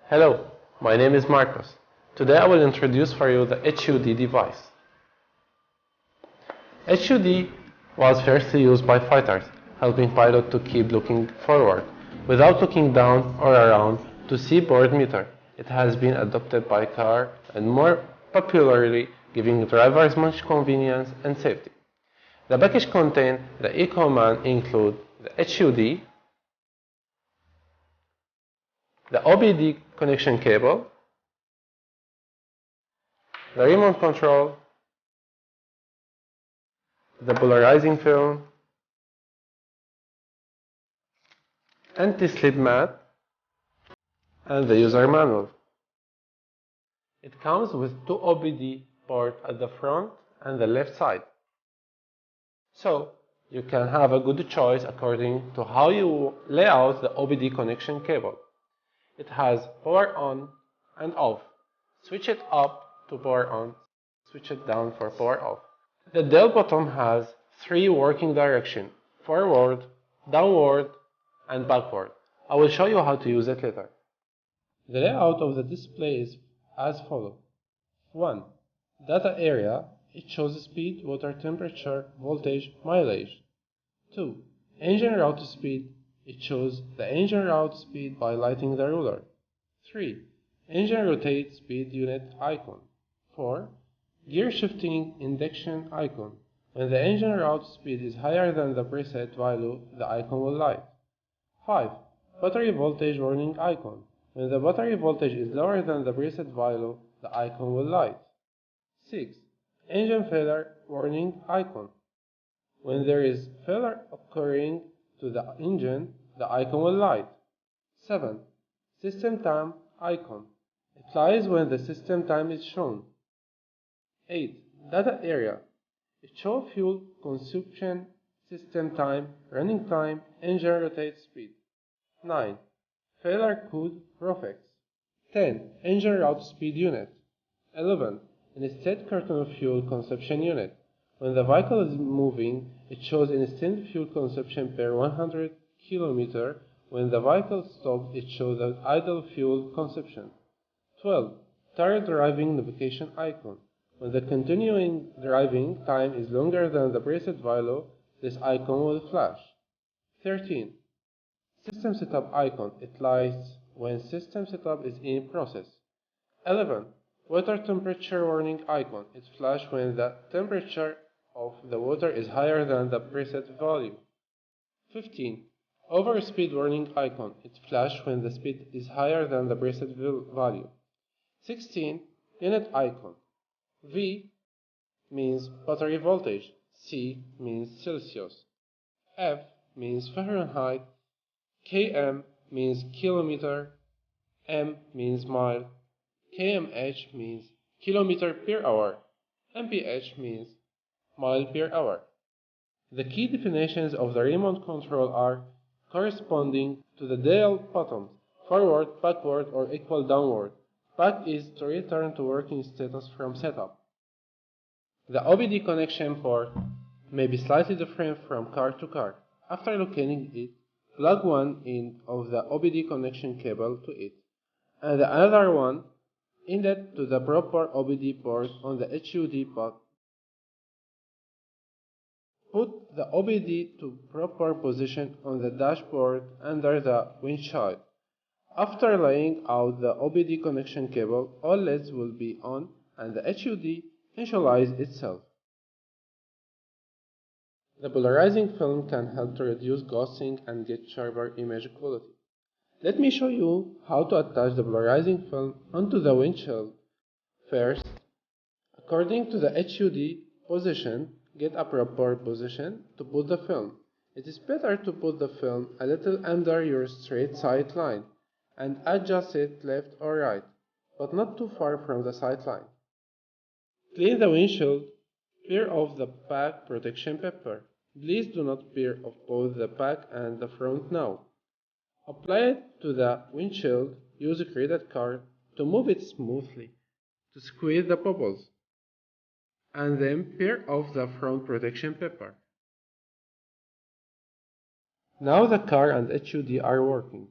Hello, my name is Marcos. Today I will introduce for you the HUD device. HUD was first used by fighters, helping pilots to keep looking forward, without looking down or around to see board meter. It has been adopted by car and more popularly giving drivers much convenience and safety. The package contains the ECHOMAN include the HUD, the OBD connection cable, the remote control, the polarizing film, anti-slip mat, and the user manual. It comes with two OBD ports at the front and the left side. So you can have a good choice according to how you lay out the OBD connection cable. It has power on and off. Switch it up to power on, switch it down for power off. The dial bottom has three working directions: forward, downward, and backward. I will show you how to use it later. The layout of the display is as follows. 1. Data area. It shows speed, water temperature, voltage, mileage. 2. Engine route speed. It shows the engine route speed by lighting the ruler. 3. Engine rotate speed unit icon. 4. Gear shifting induction icon. When the engine route speed is higher than the preset value, the icon will light. 5. Battery voltage warning icon. When the battery voltage is lower than the preset value, the icon will light. 6. Engine failure warning icon. When there is failure occurring to the engine, the icon will light. 7. System time icon. It lights when the system time is shown. 8. Data area. It shows fuel consumption, system time, running time, engine rotate speed. 9. Failure code prefix. 10. Engine route speed unit. 11. Instant carton of fuel consumption unit. When the vehicle is moving, it shows instant fuel consumption per 100 km. When the vehicle stops, it shows the idle fuel consumption. 12. Tired driving navigation icon. When the continuing driving time is longer than the preset value, this icon will flash. 13. System setup icon. It lights when system setup is in process. 11. Water temperature warning icon. It flashes when the temperature of the water is higher than the preset value. 15. Overspeed warning icon. It flashes when the speed is higher than the preset value. 16. Unit icon. V means battery voltage. C means Celsius. F means Fahrenheit. km means kilometer. M means mile. kmh means kilometer per hour. mph means mile per hour. The key definitions of the remote control are corresponding to the dial buttons: forward, backward, or equal downward. Back is to return to working status from setup. The OBD connection port may be slightly different from car to car. After locating it, plug one end of the OBD connection cable to it, and the other one inlet to the proper OBD port on the HUD port. Put the OBD to proper position on the dashboard under the windshield. After laying out the OBD connection cable, all LEDs will be on and the HUD initialize itself. The polarizing film can help to reduce ghosting and get sharper image quality. Let me show you how to attach the polarizing film onto the windshield. First, according to the HUD position, get a proper position to put the film. It is better to put the film a little under your straight sight line and adjust it left or right, but not too far from the sight line. Clean the windshield. Peel off the back protection paper. Please do not peel off both the back and the front now. Apply it to the windshield. Use a credit card to move it smoothly to squeeze the bubbles, and then peel off the front protection paper. Now the car and HUD are working.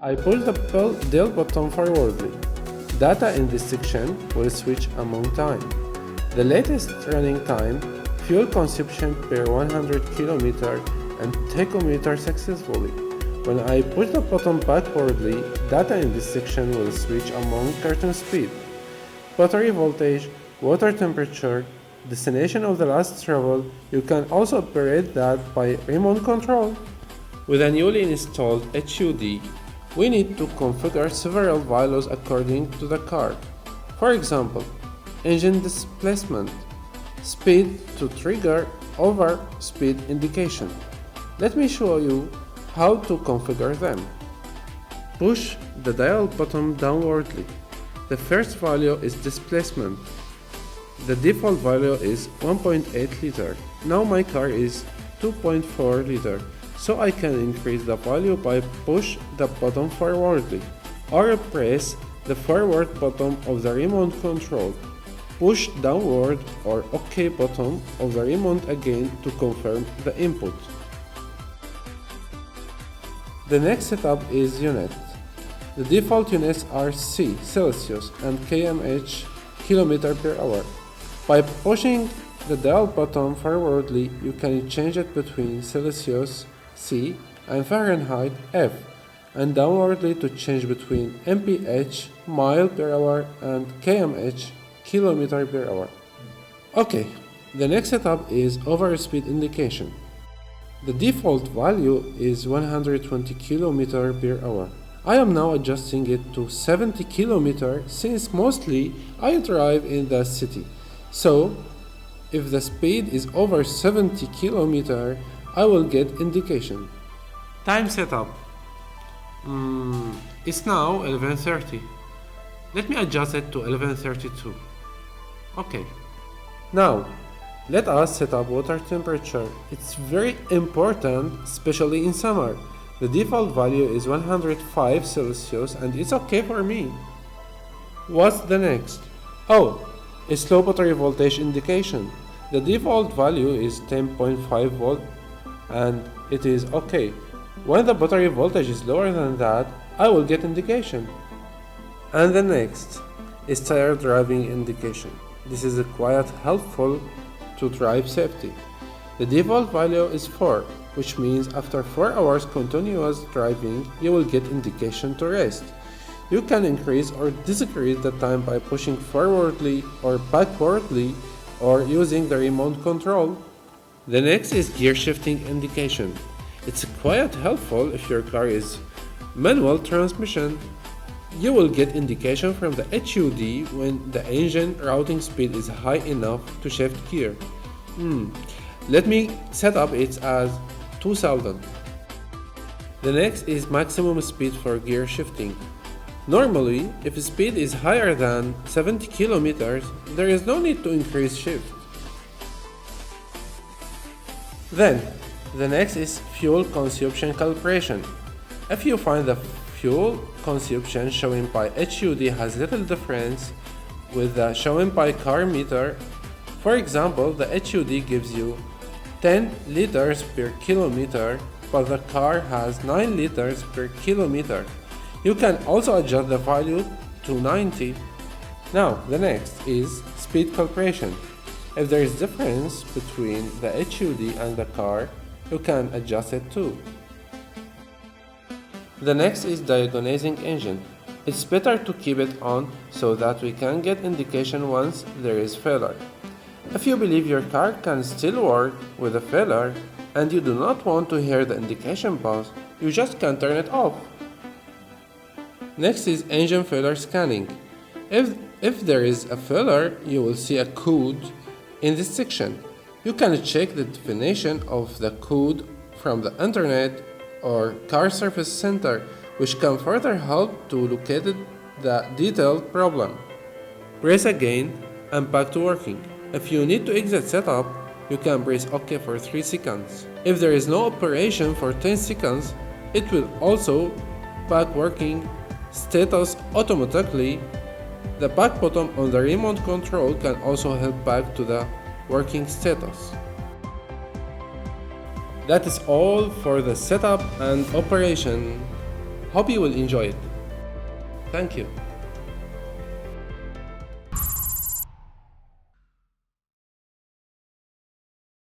I push the del button forwardly. Data in this section will switch among time. The latest running time, fuel consumption per 100 km and tachometer successfully. When I push the button backwardly, data in this section will switch among curtain speed, battery voltage, water temperature, destination of the last travel. You can also operate that by remote control. With a newly installed HUD, we need to configure several values according to the car. For example, engine displacement, speed to trigger over speed indication. Let me show you how to configure them. Push the dial button downwardly. The first value is displacement. The default value is 1.8 liter. Now my car is 2.4 liter. So I can increase the value by push the button forwardly, or press the forward button of the remote control. Push downward or OK button of the remote again to confirm the input. The next setup is unit. The default units are C, Celsius, and kmh, kilometer per hour. By pushing the dial button forwardly, you can change it between Celsius, C, and Fahrenheit, F, and downwardly to change between mph, mile per hour, and kmh, kilometer per hour. Okay, the next setup is overspeed indication. The default value is 120 km per hour. I am now adjusting it to 70 km since mostly I drive in the city. So, if the speed is over 70 km, I will get indication. Time setup. It's now 11:30. Let me adjust it to 11:32. Okay. Now, let us set up water temperature. It's very important, especially in summer. The default value is 105 Celsius and it's okay for me. What's the next? Oh, it's low battery voltage indication. The default value is 10.5 volt and it is okay. When the battery voltage is lower than that, I will get indication. And the next is tire driving indication. This is quite helpful to drive safety. The default value is 4, which means after 4 hours continuous driving, you will get indication to rest. You can increase or decrease the time by pushing forwardly or backwardly or using the remote control. The next is gear shifting indication. It's quite helpful if your car is manual transmission. You will get indication from the HUD when the engine routing speed is high enough to shift gear. Let me set up it as 2000. The next is maximum speed for gear shifting. Normally, if speed is higher than 70 km, there is no need to increase shift. Then, the next is fuel consumption calibration. If you find the fuel consumption shown by HUD has little difference with the shown by car meter, for example, the HUD gives you 10 liters per kilometer, but the car has 9 liters per kilometer. You can also adjust the value to 90. Now, the next is speed calibration. If there is difference between the HUD and the car, you can adjust it too. The next is diagnosing engine. It's better to keep it on so that we can get indication once there is failure. If you believe your car can still work with a failure and you do not want to hear the indication buzz, you just can turn it off. Next is engine failure scanning. If there is a failure, you will see a code in this section. You can check the definition of the code from the internet or car service center, which can further help to locate the detailed problem. Press again and back to working. If you need to exit setup, you can press OK for 3 seconds. If there is no operation for 10 seconds, it will also back working status automatically. The back button on the remote control can also help back to the working status. That is all for the setup and operation. Hope you will enjoy it. Thank you.